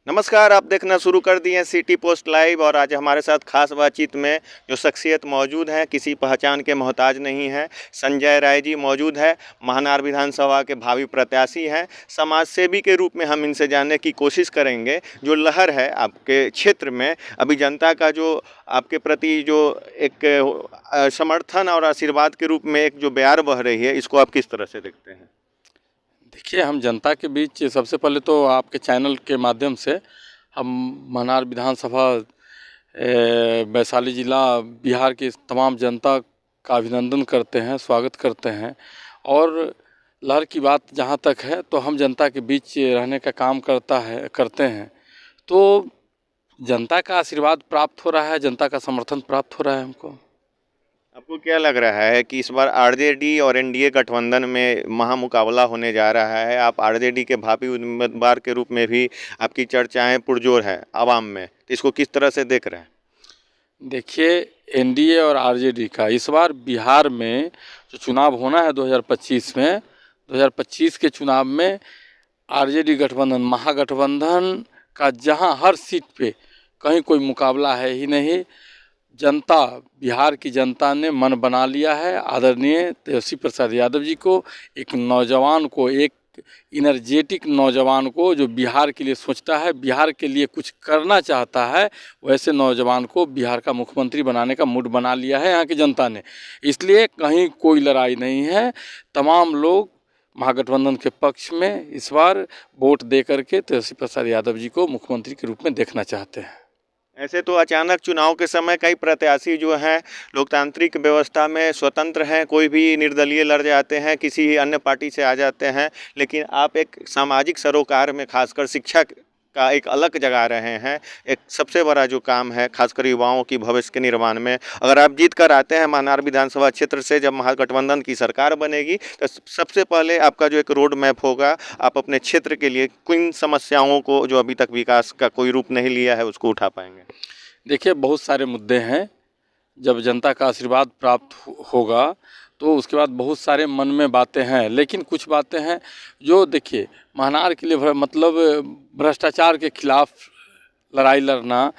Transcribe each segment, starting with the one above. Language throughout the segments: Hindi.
नमस्कार, आप देखना शुरू कर दिए हैं सिटी पोस्ट लाइव और आज हमारे साथ खास बातचीत में जो शख्सियत मौजूद हैं, किसी पहचान के मोहताज नहीं हैं। संजय राय जी मौजूद है, महानार विधानसभा के भावी प्रत्याशी हैं। समाज सेवी के रूप में हम इनसे जानने की कोशिश करेंगे, जो लहर है आपके क्षेत्र में अभी जनता का जो आपके प्रति जो एक समर्थन और आशीर्वाद के रूप में एक जो बयार बह रही है, इसको आप किस तरह से देखते हैं? देखिए, हम जनता के बीच सबसे पहले तो आपके चैनल के माध्यम से हम महानार विधानसभा वैशाली ज़िला बिहार की तमाम जनता का अभिनंदन करते हैं, स्वागत करते हैं। और लहर की बात जहाँ तक है तो हम जनता के बीच रहने का काम करते हैं। तो जनता का आशीर्वाद प्राप्त हो रहा है, जनता का समर्थन प्राप्त हो रहा है हमको। आपको क्या लग रहा है कि इस बार आरजेडी और एनडीए गठबंधन में महामुकाबला होने जा रहा है? आप आरजेडी के भावी उम्मीदवार के रूप में भी आपकी चर्चाएं पुरजोर है आवाम में, तो इसको किस तरह से देख रहे हैं? देखिए, एनडीए और आरजेडी का इस बार बिहार में जो चुनाव होना है 2025 में, 2025 के चुनाव में आरजेडी गठबंधन, महागठबंधन का जहां हर सीट पे कहीं कोई मुकाबला है ही नहीं। जनता, बिहार की जनता ने मन बना लिया है आदरणीय तेजस्वी प्रसाद यादव जी को, एक नौजवान को, एक इनर्जेटिक नौजवान को जो बिहार के लिए सोचता है, बिहार के लिए कुछ करना चाहता है, वैसे नौजवान को बिहार का मुख्यमंत्री बनाने का मूड बना लिया है यहाँ की जनता ने। इसलिए कहीं कोई लड़ाई नहीं है। तमाम लोग महागठबंधन के पक्ष में इस बार वोट दे करके तेजस्वी प्रसाद यादव जी को मुख्यमंत्री के रूप में देखना चाहते हैं। ऐसे तो अचानक चुनाव के समय कई प्रत्याशी जो हैं लोकतांत्रिक व्यवस्था में स्वतंत्र हैं, कोई भी निर्दलीय लड़ जाते हैं, किसी अन्य पार्टी से आ जाते हैं, लेकिन आप एक सामाजिक सरोकार में खासकर शिक्षा का एक अलग जगह रहे हैं। एक सबसे बड़ा जो काम है खासकर युवाओं की भविष्य के निर्माण में, अगर आप जीत कर आते हैं महानार विधानसभा क्षेत्र से, जब महागठबंधन की सरकार बनेगी तो सबसे पहले आपका जो एक रोड मैप होगा, आप अपने क्षेत्र के लिए किन समस्याओं को जो अभी तक विकास का कोई रूप नहीं लिया है उसको उठा पाएंगे? देखिए, बहुत सारे मुद्दे हैं। जब जनता का आशीर्वाद प्राप्त होगा तो उसके बाद बहुत सारे मन में बातें हैं, लेकिन कुछ बातें हैं जो, देखिए, महानार के लिए मतलब भ्रष्टाचार के खिलाफ लड़ाई लड़ना,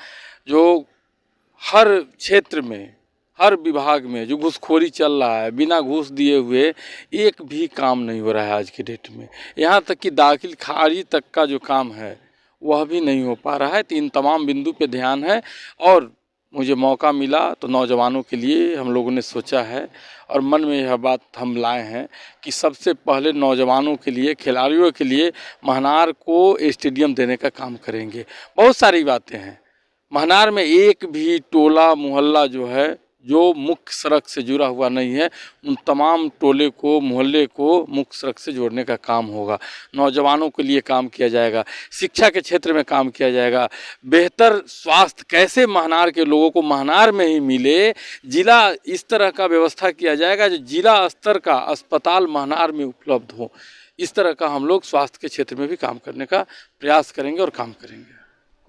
जो हर क्षेत्र में, हर विभाग में जो घूसखोरी चल रहा है, बिना घूस दिए हुए एक भी काम नहीं हो रहा है आज की डेट में। यहाँ तक कि दाखिल खारिज तक का जो काम है वह भी नहीं हो पा रहा है। तो इन तमाम बिंदु पे ध्यान है और मुझे मौका मिला तो नौजवानों के लिए हम लोगों ने सोचा है और मन में यह बात हम लाए हैं कि सबसे पहले नौजवानों के लिए, खिलाड़ियों के लिए महानार को स्टेडियम देने का काम करेंगे। बहुत सारी बातें हैं। महानार में एक भी टोला मोहल्ला जो है, जो मुख्य सड़क से जुड़ा हुआ नहीं है, उन तमाम टोले को, मोहल्ले को मुख्य सड़क से जोड़ने का काम होगा। नौजवानों के लिए काम किया जाएगा, शिक्षा के क्षेत्र में काम किया जाएगा, बेहतर स्वास्थ्य कैसे महानार के लोगों को महानार में ही मिले, जिला इस तरह का व्यवस्था किया जाएगा जो जिला स्तर का अस्पताल महानार में उपलब्ध हो। इस तरह का हम लोग स्वास्थ्य के क्षेत्र में भी काम करने का प्रयास करेंगे और काम करेंगे।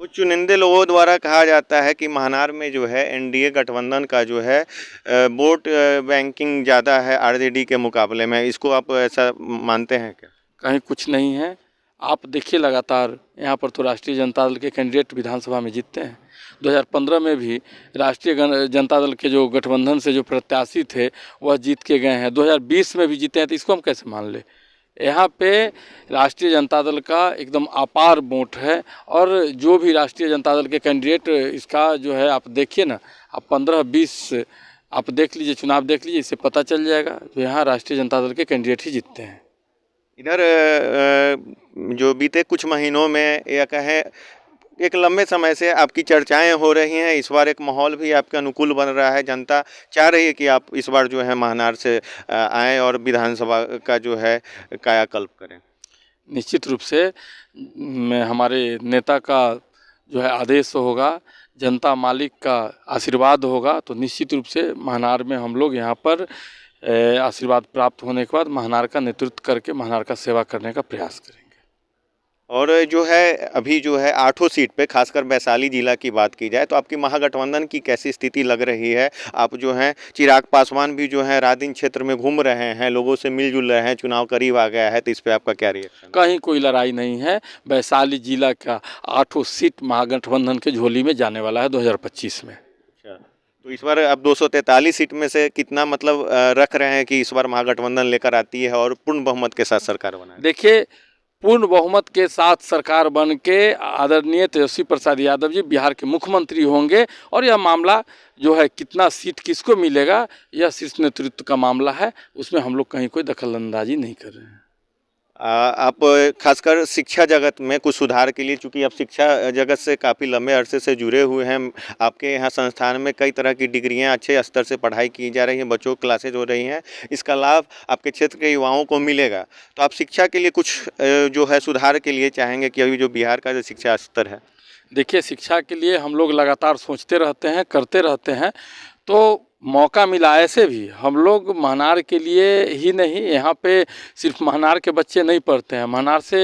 कुछ चुनिंदे लोगों द्वारा कहा जाता है कि महानार में जो है एनडीए गठबंधन का जो है वोट बैंकिंग ज़्यादा है आरजेडी के मुकाबले में, इसको आप ऐसा मानते हैं क्या? कहीं कुछ नहीं है। आप देखिए, लगातार यहाँ पर तो राष्ट्रीय जनता दल के कैंडिडेट विधानसभा में जीतते हैं। 2015 में भी राष्ट्रीय जनता दल के जो गठबंधन से जो प्रत्याशी थे वह जीत के गए हैं। 2020 में भी जीते हैं, तो इसको हम कैसे मान ले? यहाँ पे राष्ट्रीय जनता दल का एकदम अपार वोट है और जो भी राष्ट्रीय जनता दल के कैंडिडेट, इसका जो है आप देखिए ना, आप 15-20 आप देख लीजिए, चुनाव देख लीजिए, इससे पता चल जाएगा। तो यहाँ राष्ट्रीय जनता दल के कैंडिडेट ही जीतते हैं। इधर जो बीते कुछ महीनों में या कहें एक लंबे समय से आपकी चर्चाएं हो रही हैं, इस बार एक माहौल भी आपके अनुकूल बन रहा है, जनता चाह रही है कि आप इस बार जो है महानार से आएँ और विधानसभा का जो है कायाकल्प करें। निश्चित रूप से हमारे नेता का जो है आदेश होगा, जनता मालिक का आशीर्वाद होगा, तो निश्चित रूप से महानार में हम लोग यहाँ पर आशीर्वाद प्राप्त होने के बाद महानार का नेतृत्व करके महानार का सेवा करने का प्रयास करेंगे। और जो है अभी जो है 8 सीट पे खासकर वैशाली जिला की बात की जाए तो आपकी महागठबंधन की कैसी स्थिति लग रही है? आप जो हैं चिराग पासवान भी जो है रायदिन क्षेत्र में घूम रहे हैं, लोगों से मिल-जुल रहे हैं, चुनाव करीब आ गया है, तो इस पे आपका क्या रिएक्शन है? कहीं कोई लड़ाई नहीं है। वैशाली जिला का 8 सीट महागठबंधन के झोली में जाने वाला है 2025 में। अच्छा, तो इस बार आप 243 सीट में से कितना मतलब रख रहे हैं कि इस बार महागठबंधन लेकर आती है और पूर्ण बहुमत के साथ सरकार बनाए? देखिए, पूर्ण बहुमत के साथ सरकार बन के आदरणीय तेजस्वी प्रसाद यादव जी बिहार के मुख्यमंत्री होंगे और यह मामला जो है कितना सीट किसको मिलेगा, यह शीर्ष नेतृत्व का मामला है, उसमें हम लोग कहीं कोई दखलंदाजी नहीं कर रहे हैं। आप खासकर शिक्षा जगत में कुछ सुधार के लिए, चूंकि आप शिक्षा जगत से काफ़ी लंबे अरसे से जुड़े हुए हैं, आपके यहाँ संस्थान में कई तरह की डिग्रियां अच्छे स्तर से पढ़ाई की जा रही हैं, बच्चों की क्लासेज हो रही हैं, इसका लाभ आपके क्षेत्र के युवाओं को मिलेगा। तो आप शिक्षा के लिए कुछ जो है सुधार के लिए चाहेंगे कि अभी जो बिहार का जो शिक्षा स्तर है? देखिए, शिक्षा के लिए हम लोग लगातार सोचते रहते हैं, करते रहते हैं, तो मौका मिला ऐसे भी हम लोग महनार के लिए ही नहीं, यहाँ पे सिर्फ महनार के बच्चे नहीं पढ़ते हैं, महनार से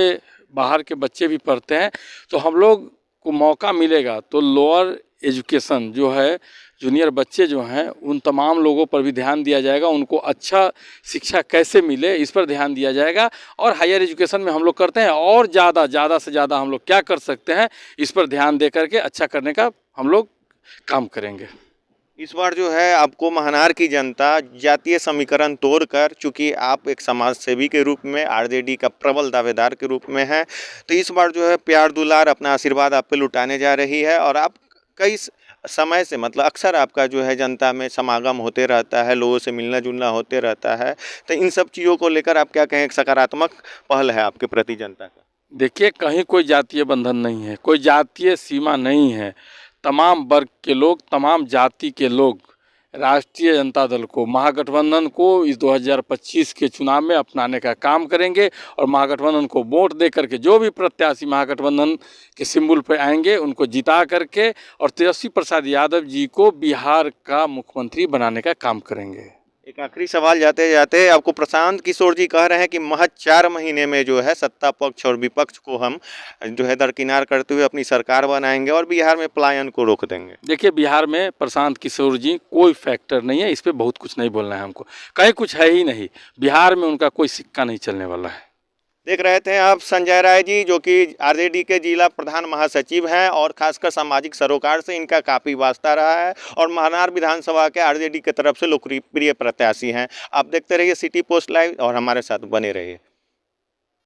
बाहर के बच्चे भी पढ़ते हैं। तो हम लोग को मौका मिलेगा तो लोअर एजुकेशन जो है, जूनियर बच्चे जो हैं, उन तमाम लोगों पर भी ध्यान दिया जाएगा, उनको अच्छा शिक्षा कैसे मिले इस पर ध्यान दिया जाएगा। और हायर एजुकेशन में हम लोग करते हैं और ज़्यादा से ज़्यादा हम लोग क्या कर सकते हैं, इस पर ध्यान दे करके अच्छा करने का हम लोग काम करेंगे। इस बार जो है आपको महनार की जनता जातीय समीकरण तोड़कर, चूंकि आप एक समाज सेवी के रूप में आरजेडी का प्रबल दावेदार के रूप में हैं, तो इस बार जो है प्यार दुलार अपना आशीर्वाद आप पे लुटाने जा रही है। और आप कई समय से मतलब अक्सर आपका जो है जनता में समागम होते रहता है, लोगों से मिलना जुलना होते रहता है, तो इन सब चीज़ों को लेकर आप क्या कहें, एक सकारात्मक पहल है आपके प्रति जनता का? देखिए, कहीं कोई जातीय बंधन नहीं है, कोई जातीय सीमा नहीं है। तमाम वर्ग के लोग, तमाम जाति के लोग राष्ट्रीय जनता दल को, महागठबंधन को इस 2025 के चुनाव में अपनाने का काम करेंगे और महागठबंधन को वोट दे करके जो भी प्रत्याशी महागठबंधन के सिंबल पर आएंगे उनको जिता करके और तेजस्वी प्रसाद यादव जी को बिहार का मुख्यमंत्री बनाने का काम करेंगे। एक आखिरी सवाल जाते जाते, आपको प्रशांत किशोर जी कह रहे हैं कि महज 4 महीने में जो है सत्ता पक्ष और विपक्ष को हम जो है दरकिनार करते हुए अपनी सरकार बनाएंगे और बिहार में पलायन को रोक देंगे। देखिए, बिहार में प्रशांत किशोर जी कोई फैक्टर नहीं है, इस पर बहुत कुछ नहीं बोलना है हमको, कहीं कुछ है ही नहीं। बिहार में उनका कोई सिक्का नहीं चलने वाला है। देख रहे थे आप संजय राय जी, जो कि आरजेडी के जिला प्रधान महासचिव हैं और खासकर सामाजिक सरोकार से इनका काफ़ी वास्ता रहा है और महनार विधानसभा के आरजेडी की तरफ से लोकप्रिय प्रत्याशी हैं। आप देखते रहिए सिटी पोस्ट लाइव और हमारे साथ बने रहिए।